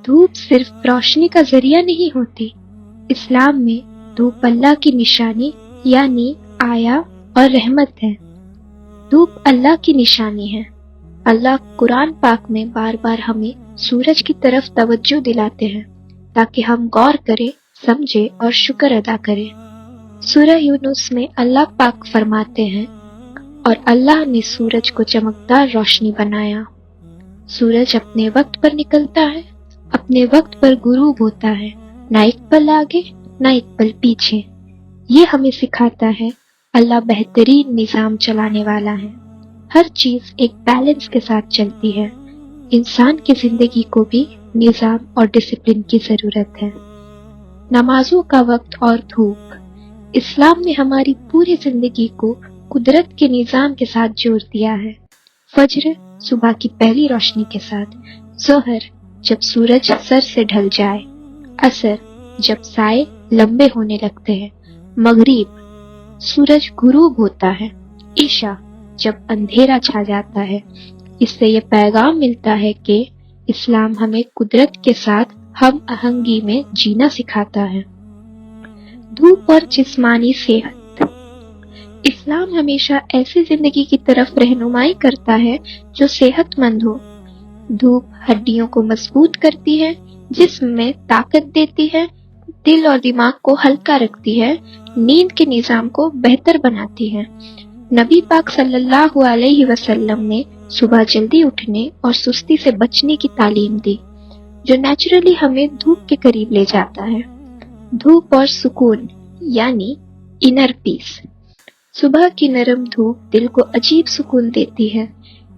धूप सिर्फ रोशनी का जरिया नहीं होती। इस्लाम में धूप अल्लाह की निशानी यानी आया और रहमत है। धूप अल्लाह की निशानी है। अल्लाह कुरान पाक में बार बार हमें सूरज की तरफ तवज्जो दिलाते हैं ताकि हम गौर करें, समझे और शुक्र अदा करें। सूरह यूनुस में अल्लाह पाक फरमाते हैं, और अल्लाह ने सूरज को चमकदार रोशनी बनाया। सूरज अपने वक्त पर निकलता है, अपने वक्त पर गुरूब होता है, ना एक पल आगे ना एक पल पीछे। ये हमें सिखाता है अल्लाह बेहतरीन निजाम चलाने वाला है। हर चीज एक बैलेंस के साथ चलती है। इंसान की जिंदगी को भी निजाम और डिसिप्लिन की जरूरत है। नमाजों का वक्त और धूप। इस्लाम ने हमारी पूरी जिंदगी को कुदरत के निजाम के साथ जोड़ दिया है। फज्र सुबह की पहली रोशनी के साथ, जोहर जब सूरज सर से ढल जाए, असर जब साए लंबे होने लगते हैं, मगरिब सूरज गुरूब होता है, ईशा जब अंधेरा छा जाता है। इससे ये पैगाम मिलता है कि इस्लाम हमें कुदरत के साथ हम आहंगी में जीना सिखाता है। धूप और जिस्मानी सेहत। इस्लाम हमेशा ऐसी जिंदगी की तरफ रहनुमाई करता है जो सेहतमंद हो। धूप हड्डियों को मजबूत करती है, जिस्म में ताकत देती है, दिल और दिमाग को हल्का रखती है, नींद के निजाम को बेहतर बनाती है। नबी पाक सल्लल्लाहु अलैहि वसल्लम ने सुबह जल्दी उठने और सुस्ती से बचने की तालीम दी, जो नेचुरली हमें धूप के करीब ले जाता है। धूप और सुकून यानी इनर पीस। सुबह की नरम धूप दिल को अजीब सुकून देती है।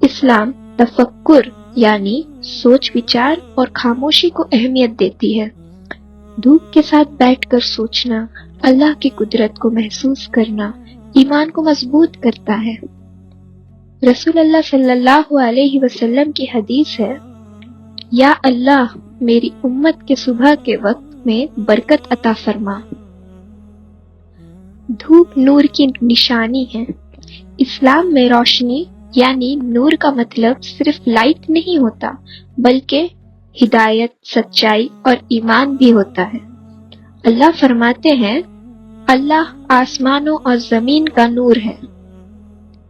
इस्लाम तफक्कुर यानी सोच विचार और खामोशी को अहमियत देती है। धूप के साथ बैठकर सोचना, अल्लाह की कुदरत को महसूस करना ईमान को मजबूत करता है। रसूल अल्लाह सल्लल्लाहु अलैहि वसल्लम की हदीस है, या अल्लाह मेरी उम्मत के सुबह के वक्त में बरकत अता फरमा। धूप नूर की निशानी है। इस्लाम में रोशनी यानी नूर का मतलब सिर्फ लाइट नहीं होता, बल्कि हिदायत, सच्चाई और ईमान भी होता है। अल्लाह फरमाते हैं, अल्लाह आसमानों और जमीन का नूर है।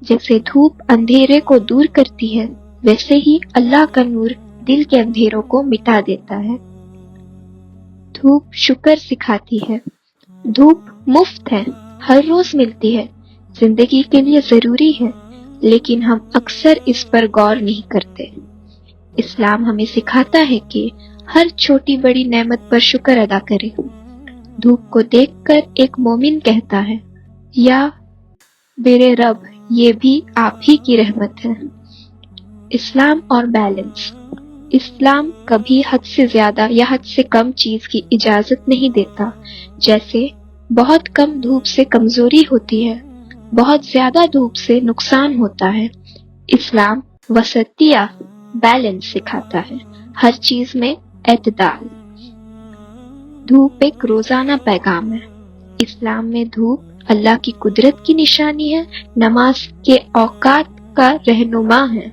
जैसे धूप अंधेरे को दूर करती है, वैसे ही अल्लाह का नूर दिल के अंधेरों को मिटा देता है। धूप शुक्र सिखाती है। धूप मुफ्त है, हर रोज मिलती है, जिंदगी के लिए जरूरी है, लेकिन हम अक्सर इस पर गौर नहीं करते। इस्लाम हमें सिखाता है कि हर छोटी बड़ी नेमत पर शुक्र अदा करें। धूप को देखकर एक मोमिन कहता है, या मेरे रब, ये भी आप ही की रहमत है। इस्लाम और बैलेंस। इस्लाम कभी हद से ज्यादा या हद से कम चीज की इजाजत नहीं देता। जैसे बहुत कम धूप से कमजोरी होती है, बहुत ज्यादा धूप से नुकसान होता है। इस्लाम वसतिया बैलेंस सिखाता है, हर चीज में एतदाल। धूप एक रोजाना पैगाम है। इस्लाम में धूप अल्लाह की कुदरत की निशानी है, नमाज के औकात का रहनुमा है,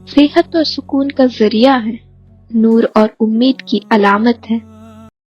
सेहत और सुकून का जरिया है, नूर और उम्मीद की अलामत है।